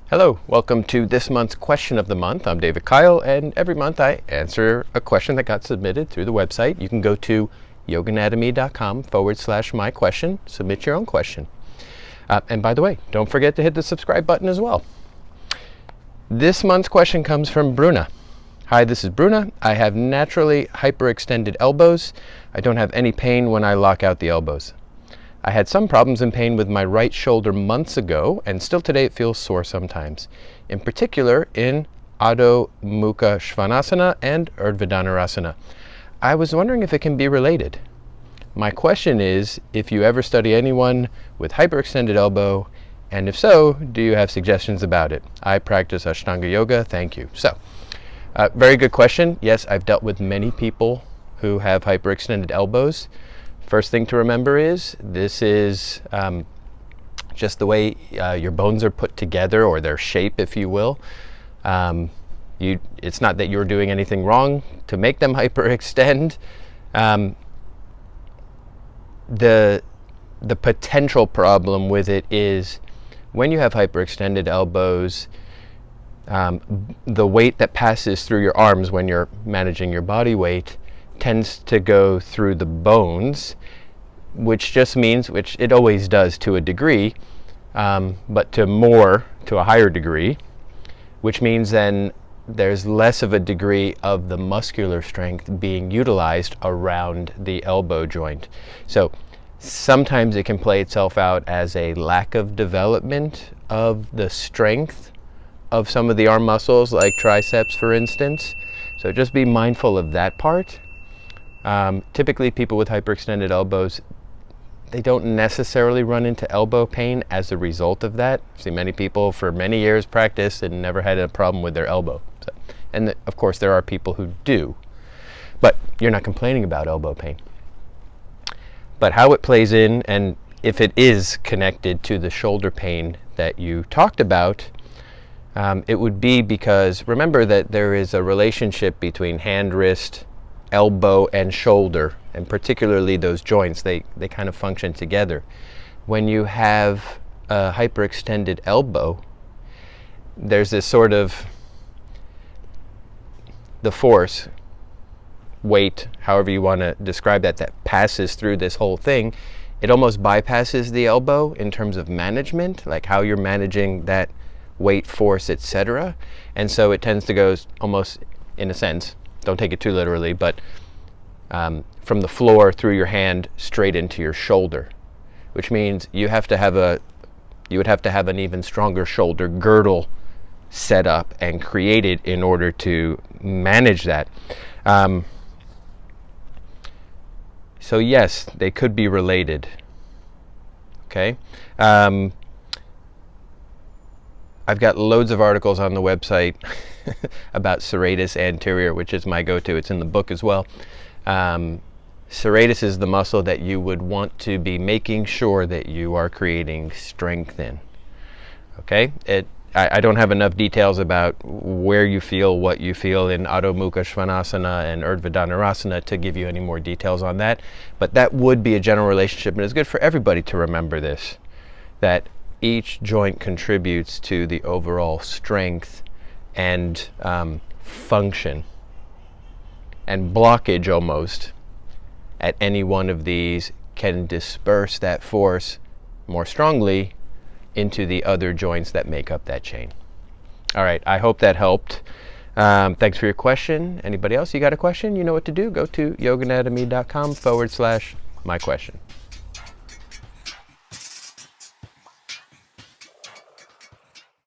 Hello, welcome to this month's question of the month. I'm David Keil, and every month I answer a question that got submitted through the website. You can go to yoganatomy.com/my question, submit your own question. And by the way, don't forget to hit the subscribe button as well. This month's question comes from Bruna. Hi, this is Bruna. I have naturally hyperextended elbows. I don't have any pain when I lock out the elbows. I had some problems and pain with my right shoulder months ago, and still today it feels sore sometimes. In particular, in Adho Mukha Svanasana and Urdhva Dhanurasana. I was wondering if it can be related. My question is, if you ever study anyone with hyperextended elbow, and if so, do you have suggestions about it? I practice Ashtanga yoga, thank you. So, very good question. Yes, I've dealt with many people who have hyperextended elbows. First thing to remember is this is just the way your bones are put together, or their shape, if you will. It's not that you're doing anything wrong to make them hyperextend. The potential problem with it is when you have hyperextended elbows, the weight that passes through your arms when you're managing your body weight tends to go through the bones, which just means, which it always does to a degree, but to a higher degree, which means then there's less of a degree of the muscular strength being utilized around the elbow joint. So sometimes it can play itself out as a lack of development of the strength of some of the arm muscles, like triceps, for instance. So just be mindful of that part. Typically people with hyperextended elbows, they don't necessarily run into elbow pain as a result of that. I've seen many people for many years practice and never had a problem with their elbow. So, and of course there are people who do, but you're not complaining about elbow pain. But how it plays in, and if it is connected to the shoulder pain that you talked about, it would be because, remember that there is a relationship between hand, wrist, elbow, and shoulder, and particularly those joints, they kind of function together. When you have a hyperextended elbow, there's this sort of, the force, weight, however you want to describe that, that passes through this whole thing. It almost bypasses the elbow in terms of management, like how you're managing that weight, force, etc. And so it tends to go almost, in a sense, don't take it too literally, but from the floor through your hand straight into your shoulder, which means you would have to have an even stronger shoulder girdle set up and created in order to manage that. So yes, they could be related. Okay. I've got loads of articles on the website about serratus anterior, which is my go-to. It's in the book as well. Serratus is the muscle that you would want to be making sure that you are creating strength in. Okay? I don't have enough details about where you feel, what you feel in Adho Mukha Svanasana and Urdhva Dhanurasana to give you any more details on that. But that would be a general relationship, and it's good for everybody to remember this, that each joint contributes to the overall strength and function, and blockage almost at any one of these can disperse that force more strongly into the other joints that make up that chain. All right, I hope that helped. Thanks for your question. Anybody else, you got a question? You know what to do. Go to yoganatomy.com/my question.